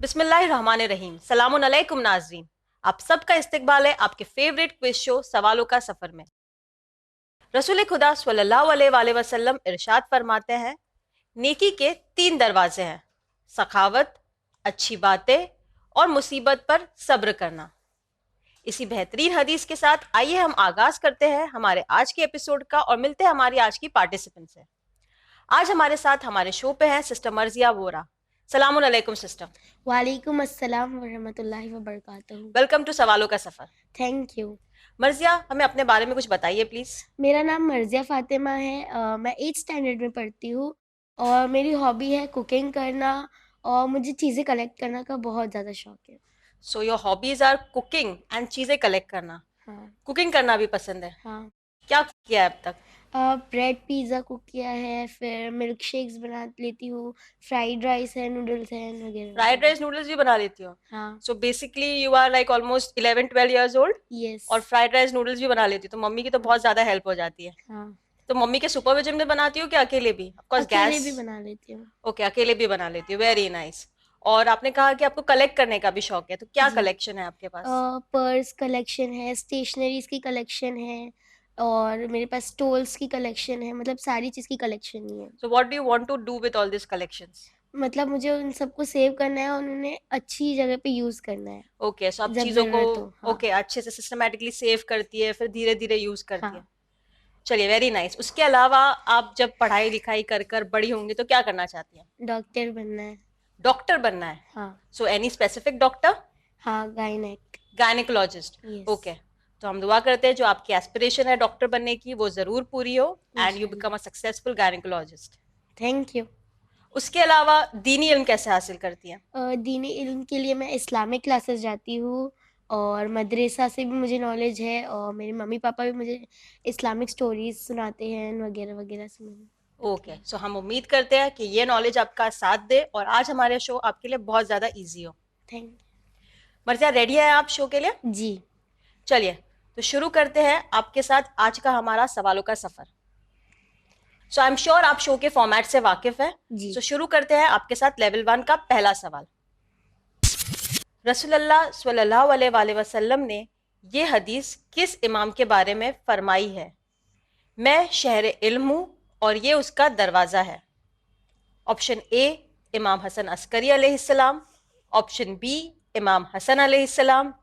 बिस्मिल्लाहिर्रहमानिर्रहीम। सलामुन अलैकुम नाज़रीन, आप सबका इस्तकबाल है आपके फेवरेट क्विज शो सवालों का सफर में। रसूल खुदा सल्लल्लाहु अलैहि वसल्लम इरशाद फरमाते हैं, नेकी के 3 दरवाजे हैं, सखावत, अच्छी बातें और मुसीबत पर सब्र करना। इसी बेहतरीन हदीस के साथ आइए हम आगाज करते हैं हमारे आज के एपिसोड का और मिलते हैं हमारी आज की पार्टिसिपेंट से। आज हमारे साथ हमारे शो पे हैं सिस्टर मर्जिया वोरा। सलामुन अलैकुम सिस्टर। वालेकुम अस्सलाम वरहमतुल्लाहि वबरकातुहू। वेलकम टू सवालों का सफर। Thank you. मर्जिया, हमें अपने बारे में कुछ बताइए प्लीज। मेरा नाम मर्जिया फातिमा है। मैं 8th स्टैंडर्ड में पढ़ती हूँ और मेरी हॉबी है कुकिंग करना और मुझे चीज़ें कलेक्ट करना का बहुत ज़्यादा शौक है। So your hobbies are cooking and चीजें कलेक्ट करना। हाँ कुकिंग करना भी पसंद है। हाँ। क्या कुक किया है अब तक? ब्रेड पिज़्ज़ा कुक किया है, फिर मिल्क शेक्स बना लेती हूँ, फ्राइड राइस है, नूडल्स हैं वगैरह फ्राइड वगैरह। राइस नूडल्स भी बना लेती हो? हाँ। So basically you are like almost 11-12 years old yes. और फ्राइड राइस नूडल्स भी बना लेती हो, तो मम्मी की तो बहुत ज्यादा हेल्प हो जाती है। हाँ। तो मम्मी के सुपरविजन में बनाती हो कि अकेले भी? ऑफ कोर्स अकेले गैस। भी बना लेती हूँ। ओके, अकेले भी बना लेती हो, वेरी नाइस। और आपने कहा कि आपको कलेक्ट करने का भी शौक है, तो क्या जी। कलेक्शन है आपके पास? पर्स कलेक्शन है, स्टेशनरीज की कलेक्शन है और मेरे पास स्टोल्स की कलेक्शन है, मतलब सारी चीज़ की कलेक्शन ही है। So what do you want to do with all this collections? मतलब मुझे उन सबको सेव करना है और उन्हें अच्छी जगह पे यूज़ करना है ओके, सो आप जब चीजों को ज़रूरत हो। हाँ ओके अच्छे से सिस्टमेटिकली सेव करती है, फिर धीरे धीरे यूज करती है। हाँ। चलिए, वेरी नाइस। उसके अलावा आप जब पढ़ाई लिखाई कर कर बड़ी होंगी तो क्या करना चाहती हैं? डॉक्टर बनना है। डॉक्टर बनना है? हाँ सो एनी स्पेसिफिक डॉक्टर? हाँ। गायनेक। गायनेकोलॉजिस्ट? यस। ओके। तो हम दुआ करते हैं जो आपकी एस्पिरेशन है डॉक्टर बनने की वो जरूर पूरी हो एंड यू बिकम इंशाल्लाह। A successful gynaecologist. Thank you. उसके अलावा दीनी इल्म कैसे हासिल करती हैं? दीनी इल्म के लिए मैं इस्लामिक क्लासेस जाती हूँ और मदरसा से भी मुझे नॉलेज है और मेरे मम्मी पापा भी मुझे इस्लामिक स्टोरीज सुनाते हैं वगैरह वगैरह से मैंने ओके, सो हम उम्मीद करते हैं कि ये नॉलेज आपका साथ दे और आज हमारे शो आपके लिए बहुत ज्यादा इजी हो। थैंक मर्जिया, रेडी है आप शो के लिए? जी। चलिए, तो शुरू करते हैं आपके साथ आज का हमारा सवालों का सफर। सो आई एम श्योर आप शो के फॉर्मेट से वाकिफ है। जी। सो शुरू करते हैं आपके साथ लेवल 1 का पहला सवाल। रसूलुल्लाह स्वल्लल्लाहु अलैहि वसल्लम ने ये हदीस किस इमाम के बारे में फरमाई है? मैं शहर इल्म हूँ और ये उसका दरवाज़ा है। ऑप्शन ए, इमाम हसन अस्करी अलैहिस्सलाम। ऑप्शन बी, इमाम हसन अलैहिस्सलाम।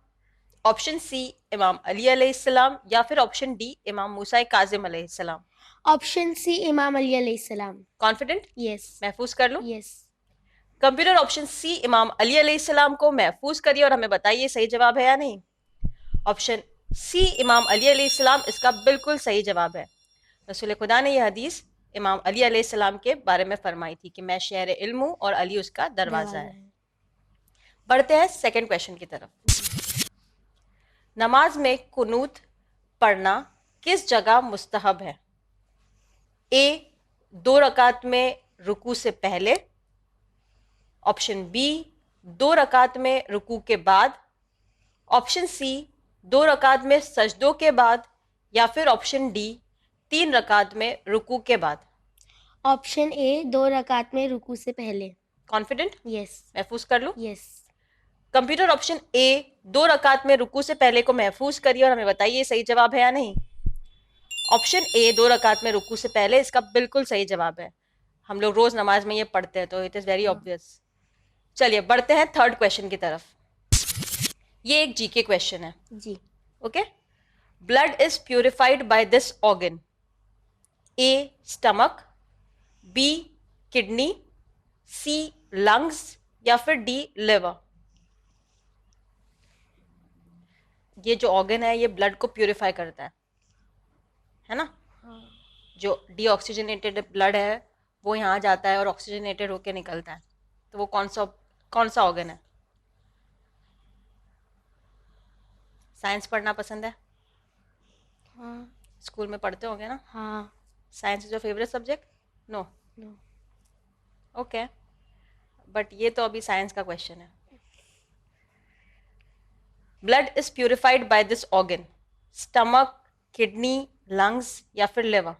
ऑप्शन सी, इमाम अली अलैहिस्सलाम, या फिर ऑप्शन डी, इमाम मूसा काजिम अलैहिस्सलाम। ऑप्शन सी, इमाम अली अलैहिस्सलाम। कॉन्फिडेंट? यस। महफूज कर लूं? यस। कंप्यूटर ऑप्शन सी, इमाम अली अलैहिस्सलाम को महफूज करिए और हमें बताइए सही जवाब है या नहीं। ऑप्शन सी, इमाम अली अलैहिस्सलाम, इसका बिल्कुल सही जवाब है। रसूल खुदा ने यह हदीस इमाम अली अलैहिस्सलाम के बारे में फरमाई थी कि मैं शहर इल्म हूं और अली उसका दरवाजा दरवाज़ा है। है। बढ़ते हैं सेकंड क्वेश्चन की तरफ। नमाज में कुनूत पढ़ना किस जगह मुस्तहब है? ए, 2 रकात में रुकू से पहले। ऑप्शन बी, 2 रकात में रुकू के बाद। ऑप्शन सी, 2 रकात में सजदों के बाद, या फिर ऑप्शन डी, 3 रकात में रुकू के बाद। ऑप्शन ए, 2 रकात में रुकू से पहले। कॉन्फिडेंट? यस। महफूज कर लूं? यस। कंप्यूटर ऑप्शन ए, 2 रकात में रुकू से पहले को महफूज करिए और हमें बताइए सही जवाब है या नहीं। ऑप्शन ए, 2 रकात में रुकू से पहले, इसका बिल्कुल सही जवाब है। हम लोग रोज नमाज में ये पढ़ते हैं तो इट इज वेरी हाँ। ऑब्वियस। चलिए, बढ़ते हैं थर्ड क्वेश्चन की तरफ। ये एक जीके क्वेश्चन है। जी। Okay. Blood is purified by this organ. A, stomach. B, kidney. C, lungs, या फिर डी, लिवर। ये जो ऑर्गन है ये ब्लड को प्यूरिफाई करता है ना? हाँ। जो डीऑक्सीजनेटेड ब्लड है वो यहाँ जाता है और ऑक्सीजनेटेड होके निकलता है। तो वो कौन सा ऑर्गन है? साइंस पढ़ना पसंद है? हाँ। स्कूल में पढ़ते होंगे ना? हाँ। Science is your favourite subject? No? No. Okay, but ये तो अभी साइंस का क्वेश्चन है। Blood is purified by this organ. Stomach, kidney, lungs, या फिर लिवर?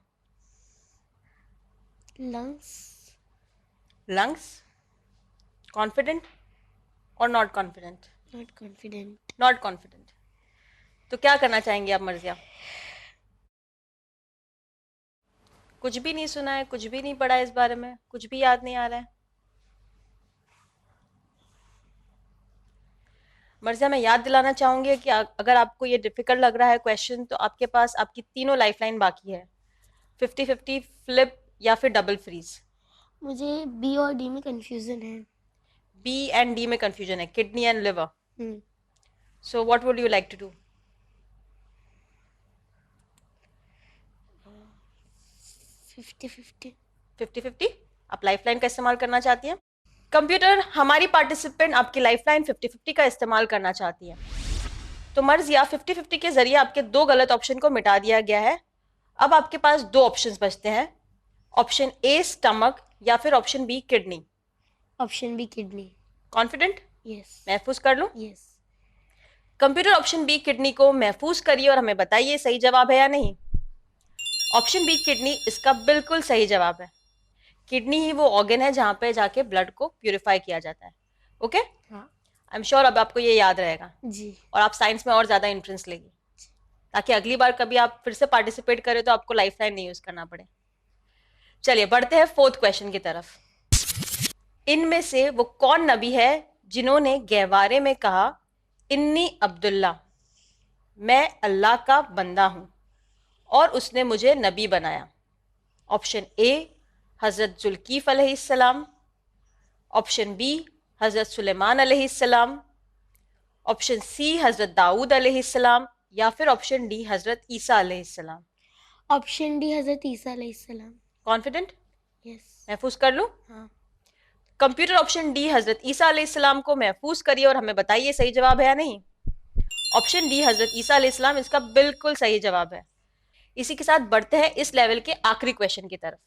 लंग्स। लंग्स? कॉन्फिडेंट? और not confident? Not confident. Not confident. तो क्या करना चाहेंगे आप मर्जिया? कुछ भी नहीं सुना है, कुछ भी नहीं पढ़ा है इस बारे में, कुछ भी याद नहीं आ रहा है? मर्जिया, मैं याद दिलाना चाहूंगी कि अगर आपको ये डिफिकल्ट लग रहा है क्वेश्चन, तो आपके पास आपकी तीनों लाइफलाइन बाकी है, 50-50, फ्लिप या फिर डबल फ्रीज। मुझे बी और डी में कंफ्यूजन है। बी एंड डी में कंफ्यूजन है, kidney and liver. Hmm so what would you like to do? 50-50। 50-50? आप लाइफलाइन का इस्तेमाल करना चाहती हैं? कंप्यूटर, हमारी पार्टिसिपेंट आपकी लाइफलाइन 50-50 का इस्तेमाल करना चाहती है। तो मर्जिया, 50-50 के जरिए आपके दो गलत ऑप्शन को मिटा दिया गया है। अब आपके पास दो ऑप्शंस बचते हैं, ऑप्शन ए स्टमक या फिर option B kidney. Option B kidney. Confident? Yes. महफूज कर लूं? Yes. Computer, option B kidney को महफूज करिए और हमें बताइए सही जवाब है या नहीं। ऑप्शन बी किडनी इसका बिल्कुल सही जवाब है। किडनी ही वो ऑर्गन है जहां पे जाके ब्लड को प्यूरिफाई किया जाता है। ओके, हाँ आई एम श्योर अब आपको ये याद रहेगा जी। और आप साइंस में और ज्यादा इंटरेस्ट लेगी, ताकि अगली बार कभी आप फिर से पार्टिसिपेट करें तो आपको लाइफलाइन नहीं यूज करना पड़े। चलिए बढ़ते हैं फोर्थ क्वेश्चन की तरफ। इनमें से वो कौन नबी है जिन्होंने गहवारे में कहा, इन्नी अब्दुल्ला, मैं अल्लाह का बंदा हूं और उसने मुझे नबी बनाया? ऑप्शन ए हजरत जुल्कीफ अलैहिस्सलाम, ऑप्शन बी हजरत सुलेमान अलैहिस्सलाम, ऑप्शन सी हजरत दाऊद अलैहिस्सलाम, या फिर ऑप्शन डी हजरत ईसा अलैहिस्सलाम। ऑप्शन डी हजरत ईसा अलैहिस्सलाम। कॉन्फिडेंट? यस। महफूज कर लूं? हाँ। कंप्यूटर, ऑप्शन डी हजरत ईसा अलैहिस्सलाम को महफूज करिए और हमें बताइए सही जवाब है या नहीं। ऑप्शन डी हजरत ईसा अलैहिस्सलाम इसका बिल्कुल सही जवाब है। इसी के साथ बढ़ते हैं इस लेवल के आखिरी क्वेश्चन की तरफ।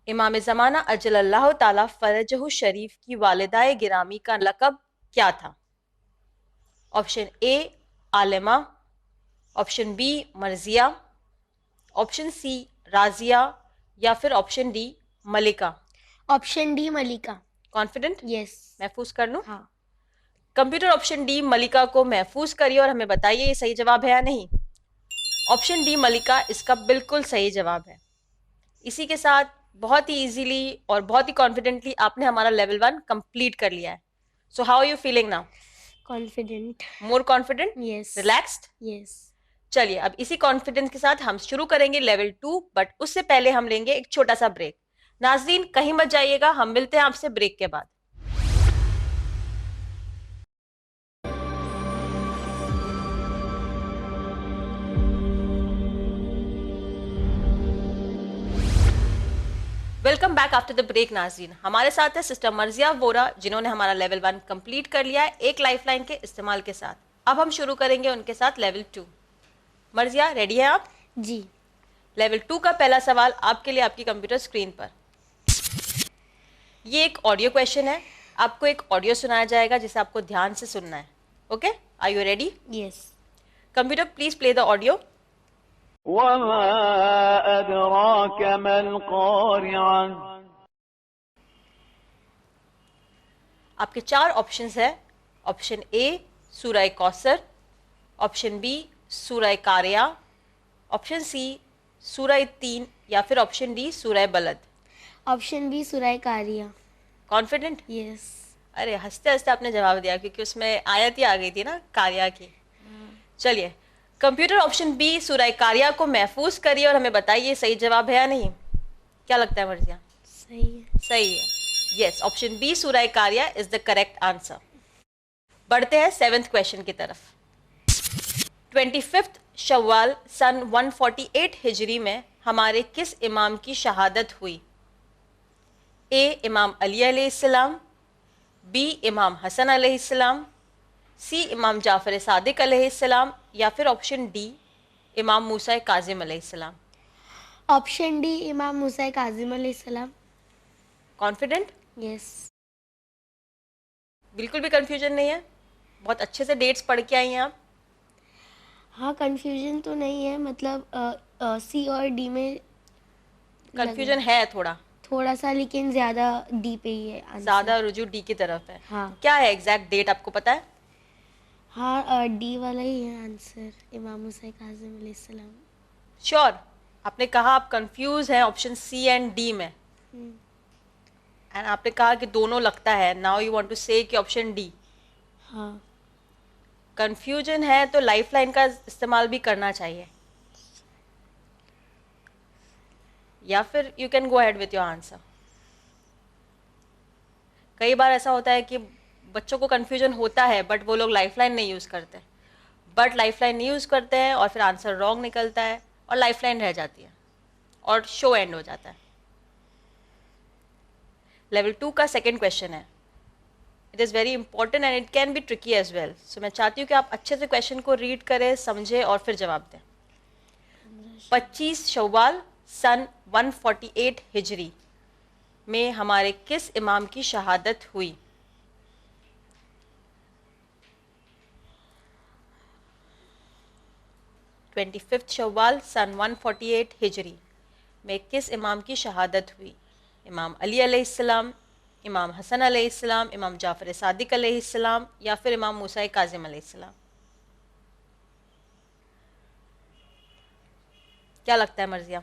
इमाम ज़माना अजलल्लाहु ताला फरजहु शरीफ की वालिदाए गिरामी का लक़ब क्या था? ऑप्शन ए आलिमा, ऑप्शन बी मर्जिया, ऑप्शन सी राजिया, या फिर ऑप्शन डी मलिका। ऑप्शन डी मलिका। कॉन्फिडेंट? यस। महफूज कर लूं? हाँ। कंप्यूटर, ऑप्शन डी मलिका को महफूज करिए और हमें बताइए ये सही जवाब है या नहीं। ऑप्शन डी मलिका इसका बिल्कुल सही जवाब है। इसी के साथ बहुत ही इजीली और बहुत ही कॉन्फिडेंटली आपने हमारा लेवल 1 कंप्लीट कर लिया है। So how are you feeling now? Confident. More confident? Yes. Relaxed? Yes. चलिए अब इसी कॉन्फिडेंस के साथ हम शुरू करेंगे लेवल 2, बट उससे पहले हम लेंगे एक छोटा सा ब्रेक। नाज़रीन कहीं मत जाइएगा, हम मिलते हैं आपसे ब्रेक के बाद। Welcome back after the break. नाज़रीन, हमारे साथ है सिस्टर मर्जिया वोरा, जिन्होंने हमारा लेवल 1 कंप्लीट कर लिया है एक लाइफलाइन के इस्तेमाल के साथ। अब हम शुरू करेंगे उनके साथ लेवल 2। मर्जिया, रेडी हैं आप? जी। लेवल 2 का पहला सवाल आपके लिए आपकी कंप्यूटर स्क्रीन पर। ये एक ऑडियो क्वेश्चन है, आपको एक ऑडियो सुनाया जाएगा जिसे आपको ध्यान से सुनना है। Okay, are you ready? Yes. Computer please play the audio. वमा अदराक मल क़ारिअह। आपके चार ऑप्शंस है। ऑप्शन ए सूरह कौसर, ऑप्शन बी सूरह कारिया, ऑप्शन सी सूरह 3, या फिर ऑप्शन डी सूरह बलद। ऑप्शन बी सूरह कारिया। कॉन्फिडेंट? यस। अरे हंसते हंसते आपने जवाब दिया, क्योंकि उसमें आयत ही आ गई थी ना कारिया की। चलिए कंप्यूटर, ऑप्शन बी सूरह कारिया को महफूज करिए और हमें बताइए सही जवाब है या नहीं। क्या लगता है मर्जिया? सही है। सही है। यस, ऑप्शन बी सूरह कारिया इज द करेक्ट आंसर। बढ़ते हैं 7th क्वेश्चन की तरफ। 25 शव्वाल सन 148 हिजरी में हमारे किस इमाम की शहादत हुई? ए इमाम अली अलैहिस्सलाम, बी इमाम हसन अलैहिस्सलाम, सी इमाम जाफर सादिक अलैहिस्सलाम, या फिर ऑप्शन डी इमाम मूसा काजिम अलैहिस्सलाम। ऑप्शन डी इमाम मूसा काजिम अलैहिस्सलाम। कॉन्फिडेंट? यस। बिल्कुल भी कंफ्यूजन नहीं है? बहुत अच्छे से डेट्स पढ़ के आई हैं आप। हाँ, कंफ्यूजन तो नहीं है, मतलब सी और डी में कंफ्यूजन है थोड़ा। थोड़ा सा, लेकिन ज़्यादा डी पे ही है आंसर। ज्यादा रुजू डी की तरफ है। हाँ क्या है एग्जैक्ट डेट, आपको पता है? हाँ, डी वाला ही है आंसर, इमाम मूसा काज़िम अलैहिस्सलाम। श्योर? आपने कहा आप कंफ्यूज हैं ऑप्शन सी एंड डी में, एंड आपने कहा कि दोनों लगता है, नाउ यू वांट टू से कि ऑप्शन डी। हाँ कंफ्यूजन है तो लाइफलाइन का इस्तेमाल भी करना चाहिए, या फिर you can go ahead with your answer. कई बार ऐसा होता है कि बच्चों को कंफ्यूजन होता है बट वो लोग लाइफलाइन नहीं यूज़ करते, बट लाइफलाइन नहीं यूज़ करते हैं और फिर आंसर रॉन्ग निकलता है और लाइफलाइन रह जाती है और शो एंड हो जाता है। लेवल 2 का सेकेंड क्वेश्चन है। It is very important and it can be tricky as well. So मैं चाहती हूँ कि आप अच्छे से क्वेश्चन को रीड करें, समझें और फिर जवाब दें। 25 शव्वाल सन 148 हिजरी में हमारे किस इमाम की शहादत हुई? ट्वेंटी फिफ्थ शव्वाल सन 148 हिजरी में किस इमाम की शहादत हुई? इमाम अली अलैहिस्सलाम, इमाम हसन अलैहिस्सलाम, इमाम जाफ़र सादिक अलैहिस्सलाम या फिर इमाम मूसा काज़िम अलैहिस्सलाम? क्या लगता है मर्जिया?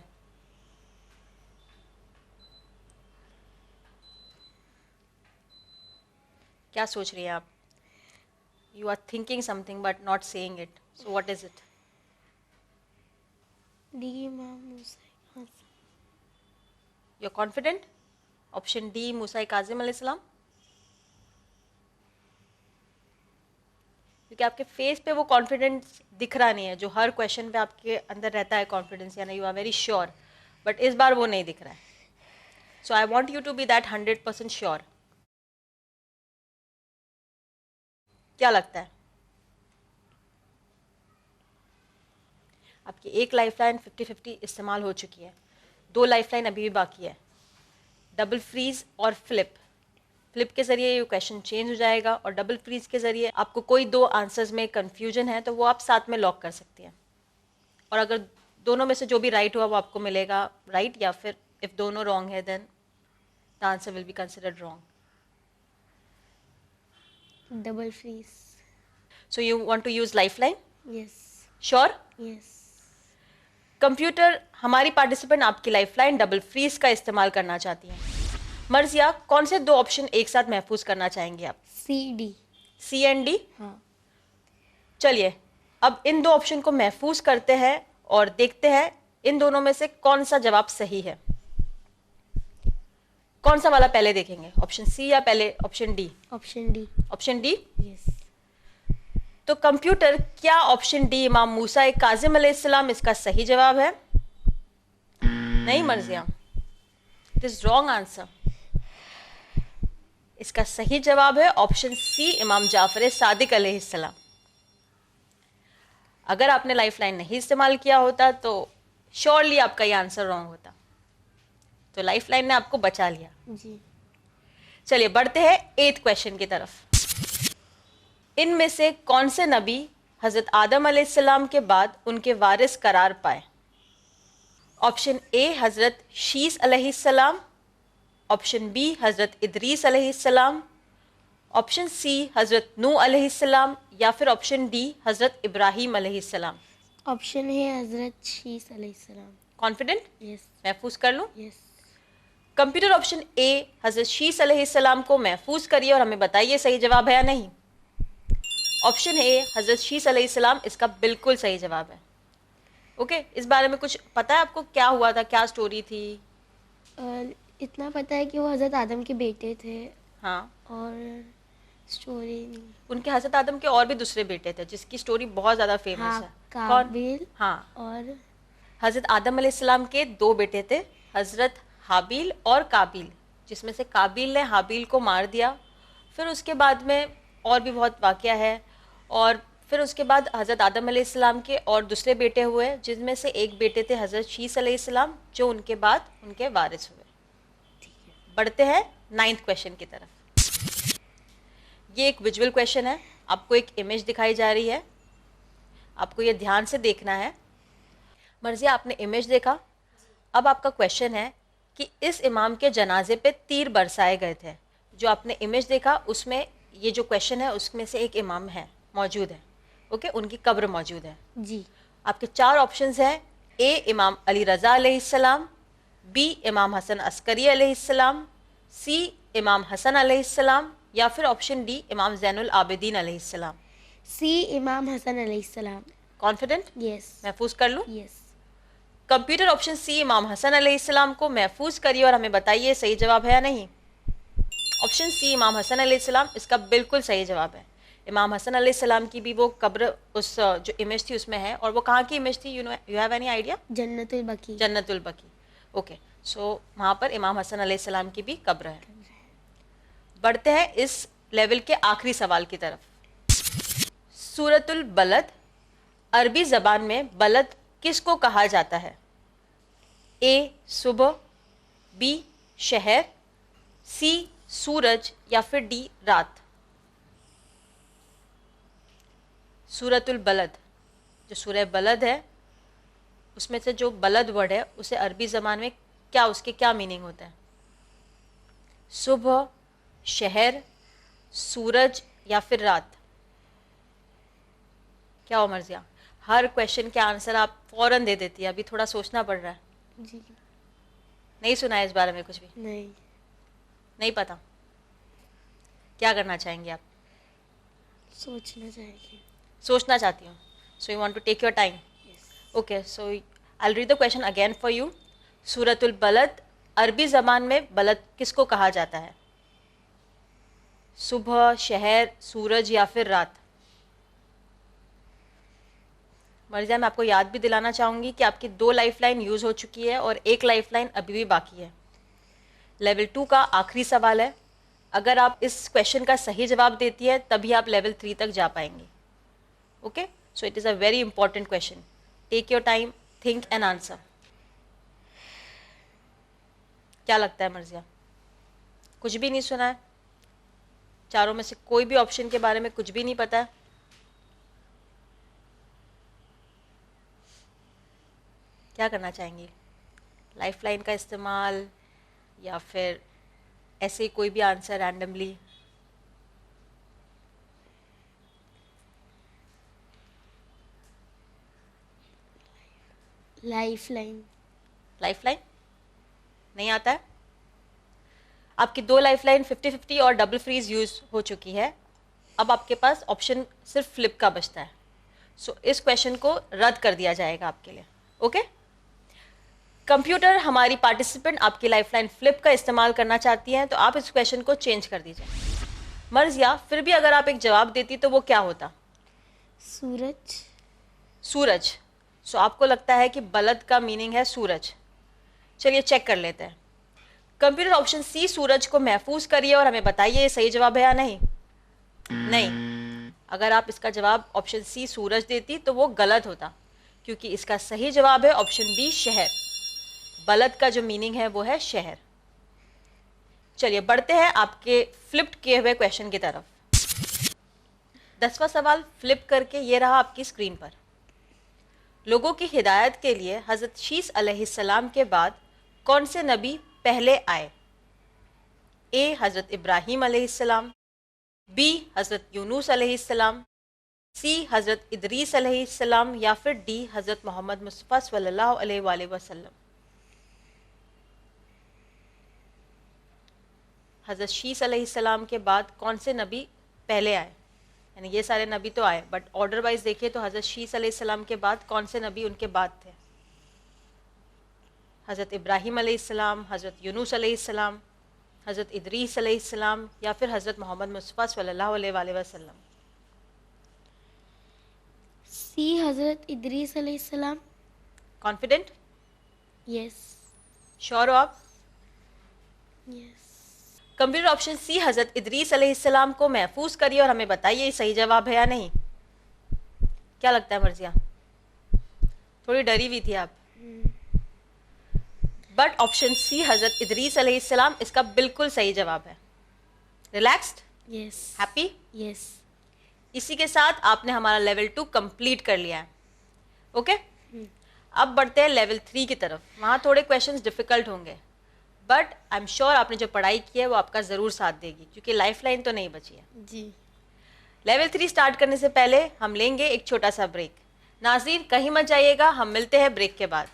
क्या सोच रही हैं आप? You are thinking something but not saying it, so what is it? D, इमाम मूसा। You are confident? Option D मूसा काज़िम अलैहिस्सलाम? क्योंकि आपके फेस पे वो कॉन्फिडेंस दिख रहा नहीं है जो हर क्वेश्चन पे आपके अंदर रहता है, कॉन्फिडेंस, यानी you are very sure, but इस बार वो नहीं दिख रहा है। So I want you to be that 100% sure. क्या लगता है? आपकी एक लाइफलाइन 50-50 इस्तेमाल हो चुकी है, 2 लाइफलाइन अभी भी बाकी है, डबल फ्रीज और फ्लिप। फ्लिप के ज़रिए ये क्वेश्चन चेंज हो जाएगा और डबल फ्रीज के ज़रिए आपको कोई 2 आंसर्स में कन्फ्यूजन है तो वो आप साथ में लॉक कर सकती हैं, और अगर दोनों में से जो भी राइट हुआ वो आपको मिलेगा राइट, या फिर इफ़ दोनों रॉन्ग है then the answer will be considered wrong. Double freeze. So you want to use lifeline? Yes sure? Yes. Computer, हमारी पार्टिसिपेंट आपकी लाइफलाइन डबल फ्रीज का इस्तेमाल करना चाहती हैं। मर्जिया, कौन से 2 ऑप्शन एक साथ महफूज करना चाहेंगे आप? C D. C and D? हाँ चलिए अब इन 2 ऑप्शन को महफूज करते हैं और देखते हैं इन दोनों में से कौन सा जवाब सही है। कौन सा वाला पहले देखेंगे, ऑप्शन सी या पहले option D? Option D. Option D? Yes. तो कंप्यूटर, क्या ऑप्शन डी इमाम मूसा काज़िम अलैहिस्सलाम इसका सही जवाब है? नहीं मर्जिया, इट इज रॉन्ग आंसर। इसका सही जवाब है ऑप्शन सी इमाम जाफर सादिक अलैहिस्सलाम। अगर आपने लाइफलाइन नहीं इस्तेमाल किया होता तो श्योरली आपका ये आंसर रॉन्ग होता, तो लाइफलाइन ने आपको बचा लिया जी। चलिए बढ़ते हैं 8th क्वेश्चन की तरफ। इनमें से कौन से नबी हजरत आदम अलैहिस्सलाम के बाद उनके वारिस करार पाए? ऑप्शन ए हजरत शीस अलैहिस्सलाम, ऑप्शन बी हजरत इदरीस अलैहिस्सलाम, ऑप्शन सी हजरत नूह अलैहिस्सलाम या फिर ऑप्शन डी हजरत इब्राहिम अलैहिस्सलाम। ऑप्शन है हजरत शीस अलैहिस्सलाम। कॉन्फिडेंट? यस महफूज कर लूं? यस। कंप्यूटर ऑप्शन ए हजरत शीस अलैहिस्सलाम को महफूज करिए और हमें बताइए सही जवाब है या नहीं। ऑप्शन ए हजरत शीस अलैहिस्सलाम इसका बिल्कुल सही जवाब है। ओके, इस बारे में कुछ पता है आपको, क्या हुआ था, क्या स्टोरी थी? इतना पता है कि वो हजरत आदम के बेटे थे, हाँ, और स्टोरी नहीं। उनके हजरत आदम के और भी दूसरे बेटे थे जिसकी स्टोरी बहुत ज़्यादा फेमस हाँ, है। काबिल हाँ, और हजरत आदम अलैहिस्सलाम के 2 बेटे थे, हजरत हाबिल और काबिल, जिसमें से काबिल ने हाबिल को मार दिया। फिर उसके बाद में और भी बहुत वाक़या है, और फिर उसके बाद हज़रत आदम अलैहिस्सलाम के और दूसरे बेटे हुए, जिनमें से एक बेटे थे हज़रत शीस अलैहिस्सलाम, जो उनके बाद उनके वारिस हुए। बढ़ते हैं 9th क्वेश्चन की तरफ। ये एक विजुअल क्वेश्चन है, आपको एक इमेज दिखाई जा रही है, आपको ये ध्यान से देखना है। मर्जिया, आपने इमेज देखा, अब आपका क्वेश्चन है कि इस इमाम के जनाजे पे तीर बरसाए गए थे। जो आपने इमेज देखा उसमें ये जो क्वेश्चन है उसमें से एक इमाम है, मौजूद है। ओके, उनकी कब्र मौजूद है। जी। आपके 4 ऑप्शंस हैं। ए इमाम अली रज़ा अलैहिस्सलाम, बी इमाम हसन अस्करी अलैहिस्सलाम, सी इमाम हसन अलैहिस्सलाम, या फिर ऑप्शन डी इमाम ज़ैनुल आबिदीन अलैहिस्सलाम। सी इमाम हसन अलैहिस्सलाम। कॉन्फिडेंट? यस। महफूज कर लूँ? यस। कंप्यूटर ऑप्शन सी इमाम हसन अलैहिस्सलाम को महफूज करिए और हमें बताइए सही जवाब है या नहीं। ऑप्शन सी इमाम हसन अलैहिस्सलाम इसका बिल्कुल सही जवाब है। इमाम हसन अलैहिस्सलाम की भी वो कब्र उस जो इमेज थी उसमें है। और वो कहाँ की इमेज थी? You have any idea? जन्नतुल बकी। जन्नतुल बकी। ओके, सो वहाँ पर इमाम हसन अलैहिस्सलाम की भी कब्र है। बढ़ते हैं इस लेवल के आखिरी सवाल की तरफ। सूरतुल बलद, अरबी ज़बान में बलद किसको कहा जाता है? ए सुबह, बी शहर, सी सूरज, या फिर डी रात। सूरतुल बलद, जो सूरह बलद है उसमें से जो बलद वर्ड है उसे अरबी ज़बान में क्या, उसके क्या मीनिंग होता है? सुबह, शहर, सूरज, या फिर रात। क्या हो मर्जिया? हर क्वेश्चन के आंसर आप फौरन दे देती है, अभी थोड़ा सोचना पड़ रहा है। जी। नहीं सुना है इस बारे में कुछ भी? नहीं। नहीं पता? क्या करना चाहेंगे आप? सोचना चाहिए। सोचना चाहती हूँ। So you want to take your time? Okay, so I will read the question again for you. सूरतुल बलद, अरबी ज़बान में बलद किसको कहा जाता है? सुबह, शहर, सूरज, या फिर रात। मर्जिया, मैं आपको याद भी दिलाना चाहूँगी कि आपकी 2 लाइफलाइन यूज़ हो चुकी है और 1 लाइफलाइन अभी भी बाकी है। लेवल 2 का आखिरी सवाल है। अगर आप इस क्वेश्चन का सही जवाब देती है तभी आप लेवल 3 तक जा पाएंगे। Okay, so it is a very important question. Take your time, think and answer. क्या लगता है मर्जिया? कुछ भी नहीं सुना है? चारों में से कोई भी ऑप्शन के बारे में कुछ भी नहीं पता है? क्या करना चाहेंगी? लाइफलाइन का इस्तेमाल या फिर ऐसे ही कोई भी आंसर रैंडमली? लाइफलाइन। लाइफलाइन नहीं आता है? आपकी 2 लाइफलाइन 50-50 और डबल फ्रीज यूज हो चुकी है। अब आपके पास ऑप्शन सिर्फ फ्लिप का बचता है। सो इस क्वेश्चन को रद्द कर दिया जाएगा आपके लिए। ओके, कंप्यूटर हमारी पार्टिसिपेंट आपकी लाइफलाइन फ्लिप का इस्तेमाल करना चाहती हैं, तो आप इस क्वेश्चन को चेंज कर दीजिए। मर्जिया, फिर भी अगर आप एक जवाब देती तो वो क्या होता? सूरज। सूरज। सो आपको लगता है कि बलद का मीनिंग है सूरज। चलिए चेक कर लेते हैं। कंप्यूटर ऑप्शन सी सूरज को महफूज करिए और हमें बताइए ये सही जवाब है या नहीं। नहीं, अगर आप इसका जवाब ऑप्शन सी सूरज देती तो वो गलत होता, क्योंकि इसका सही जवाब है ऑप्शन बी शहर। बलद का जो मीनिंग है वो है शहर। चलिए बढ़ते हैं आपके फ्लिप्ड किए हुए क्वेश्चन की तरफ। 10वां सवाल फ्लिप करके ये रहा आपकी स्क्रीन पर। लोगों की हिदायत के लिए हज़रत शीस अलैहिस्सलाम के बाद कौन से नबी पहले आए? ए हज़रत इब्राहीम अलैहिस्सलाम, बी हज़रत यूनुस अलैहिस्सलाम, सी हज़रत इदरीस अलैहिस्सलाम, या फिर डी हज़रत मोहम्मद मुस्तफ़ा सल्लल्लाहु अलैहि वसल्लम। हज़रत शीस अलैहिस्सलाम के बाद कौन से नबी पहले आए? यानी ये सारे नबी तो आए, बट ऑर्डर वाइज देखिए तो हज़रत शीस अलैहिस्सलाम के बाद कौन से नबी उनके बाद थे? हज़रत इब्राहीम अलैहिस्सलाम, हज़रत यूनुस अलैहिस्सलाम, हज़रत इदरीस अलैहिस्सलाम, या फिर हज़रत मोहम्मद मुस्तफ़ा सल्लल्लाहु अलैहि वसल्लम। सी हज़रत इदरीस अलैहिस्सलाम। कॉन्फिडेंट? यस। श्योर हो आप? यस। कंप्यूटर ऑप्शन सी हज़रत इदरीस अलैहिस्सलाम को महफूज करिए और हमें बताइए सही जवाब है या नहीं। क्या लगता है मर्जिया? थोड़ी डरी हुई थी आप, बट ऑप्शन सी हज़रत इदरीस अलैहिस्सलाम इसका बिल्कुल सही जवाब है। रिलैक्स्ड? यस। हैप्पी? यस। इसी के साथ आपने हमारा लेवल 2 कंप्लीट कर लिया है। ओके, अब बढ़ते हैं लेवल 3 की तरफ। वहाँ थोड़े क्वेश्चंस डिफिकल्ट होंगे, बट आई एम श्योर आपने जो पढ़ाई की है वो आपका ज़रूर साथ देगी, क्योंकि लाइफ लाइन तो नहीं बची है। जी। लेवल 3 स्टार्ट करने से पहले हम लेंगे एक छोटा सा ब्रेक। नाज़रीन कहीं मत जाइएगा, हम मिलते हैं ब्रेक के बाद।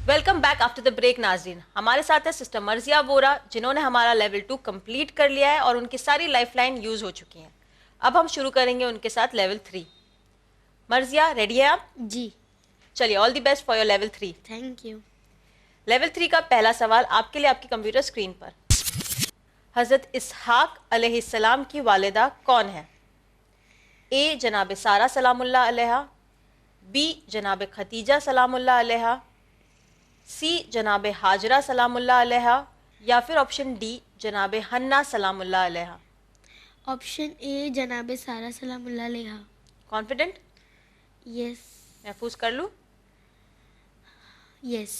Welcome back after the break. नाज़रीन हमारे साथ है सिस्टर मर्जिया वोरा, जिन्होंने हमारा लेवल 2 कंप्लीट कर लिया है और उनकी सारी लाइफलाइन यूज हो चुकी हैं। अब हम शुरू करेंगे उनके साथ लेवल 3। मर्जिया रेडी है आप? जी। चलिए, all the best for your level 3। Thank you. Level 3 का पहला सवाल आपके लिए आपकी कंप्यूटर स्क्रीन पर। हजरत इसहाक अलैहिस्सलाम की वालिदा कौन है? ए जनाब सारा सलामुल्लाह अलैहा, बी जनाब खतीजा सलामुल्लाह अलैहा, सी जनाब हाजरा सलामुल्लाह अलैहा, या फिर ऑप्शन डी जनाब हन्ना सलामुल्लाह अलैहा। ऑप्शन ए जनाब सारा सलामुल्लाह अलैहा। कॉन्फिडेंट? यस। महफूज कर लूँ? यस।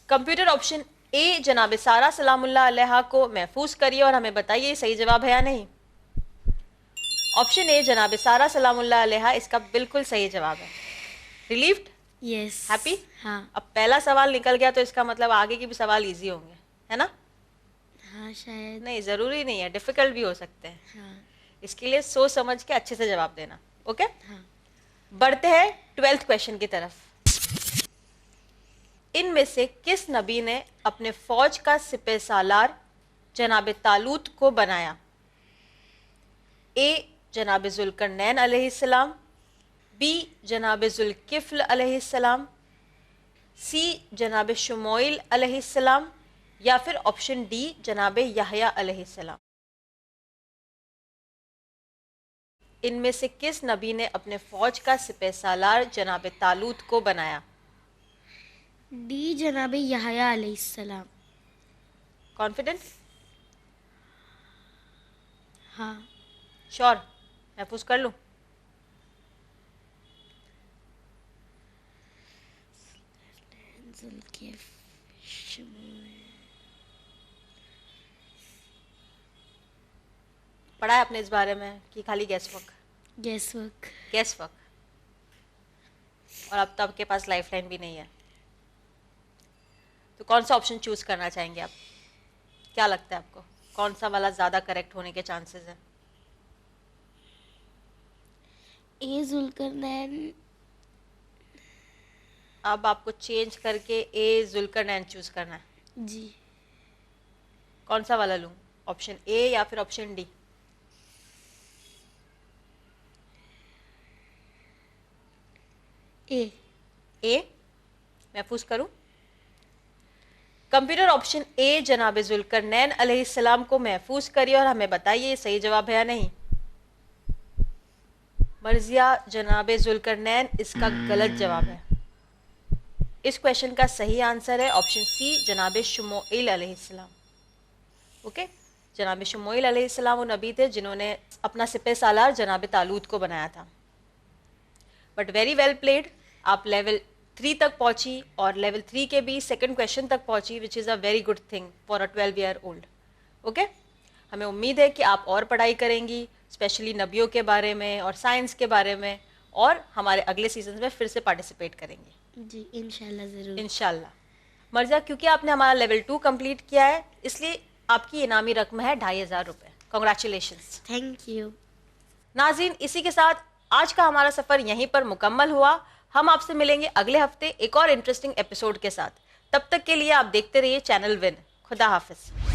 कंप्यूटर ऑप्शन ए जनाब सारा सलामुल्लाह अलैहा को महफूज करिए और हमें बताइए सही जवाब है या नहीं। ऑप्शन ए जनाब सारा सलामुल्लाह अलैहा इसका बिल्कुल सही जवाब है। रिलीव्ड? यस। हैप्पी? हाँ। अब पहला सवाल निकल गया तो इसका मतलब आगे के भी सवाल इजी होंगे, है ना? हाँ शायद। नहीं, ज़रूरी नहीं है, डिफ़िकल्ट भी हो सकते हैं। हाँ। इसके लिए सोच समझ के अच्छे से जवाब देना। ओके, हाँ। बढ़ते हैं 12th क्वेश्चन की तरफ। इनमें से किस नबी ने अपने फौज का सिपह सालार जनाब तालूत को बनाया? ए जनाब जुल्करनैन अलैहिस्सलाम, बी जनाब जुल्किफ्ल अलैहिस्सलाम, सी जनाब शुमोइल अलैहिस्सलाम, या फिर ऑप्शन डी जनाब यहया अलैहिस्सलाम। इनमें से किस नबी ने अपने फौज का सिपह सालार जनाब तालूत को बनाया? डी जनाब यहया अलैहिस्सलाम। कॉन्फिडेंट? हाँ। श्योर? महफूज कर लूँ? पढ़ा है आपने इस बारे में कि खाली gas work? Gas work. Gas work. और अब तो आपके पास लाइफलाइन भी नहीं है, तो कौन सा ऑप्शन चूज करना चाहेंगे आप? क्या लगता है आपको कौन सा वाला ज़्यादा करेक्ट होने के चांसेस हैं? ए जुल्करनैन। अब आपको चेंज करके ए जुल्करनैन चूज करना है। जी। कौन सा वाला लूँ, ऑप्शन ए या फिर ऑप्शन डी? ए। ए महफूज करूं? कंप्यूटर ऑप्शन ए जनाब जुल्करनैन अलैहिस्सलाम को महफूज करिए और हमें बताइए सही जवाब है या नहीं। मर्जिया जनाब जुल्करनैन इसका गलत जवाब है। इस क्वेश्चन का सही आंसर है ऑप्शन सी जनाब शुमोइल अलैहिस्सलाम। ओके, जनाब शुमोइल अलैहिस्सलाम वो नबी थे जिन्होंने अपना सिपह सालार जनाब तालूत को बनाया था। बट वेरी वेल प्लेड, आप लेवल 3 तक पहुंची और लेवल 3 के भी सेकंड क्वेश्चन तक पहुंची, which is a very good thing for a 12 year old. Okay, हमें उम्मीद है कि आप और पढ़ाई करेंगी, स्पेशली नबियों के बारे में और साइंस के बारे में, और हमारे अगले सीजन में फिर से पार्टिसिपेट करेंगे। जी इंशाल्लाह ज़रूर। इंशाल्लाह। मर्जा, क्योंकि आपने हमारा लेवल 2 कंप्लीट किया है इसलिए आपकी इनामी रकम है 2500 रुपये। कॉन्ग्रेचुलेशंस। Thank you. नाज़रीन, इसी के साथ आज का हमारा सफ़र यहीं पर मुकम्मल हुआ। हम आपसे मिलेंगे अगले हफ्ते एक और इंटरेस्टिंग एपिसोड के साथ। तब तक के लिए आप देखते रहिए चैनल विन। खुदा हाफिज़।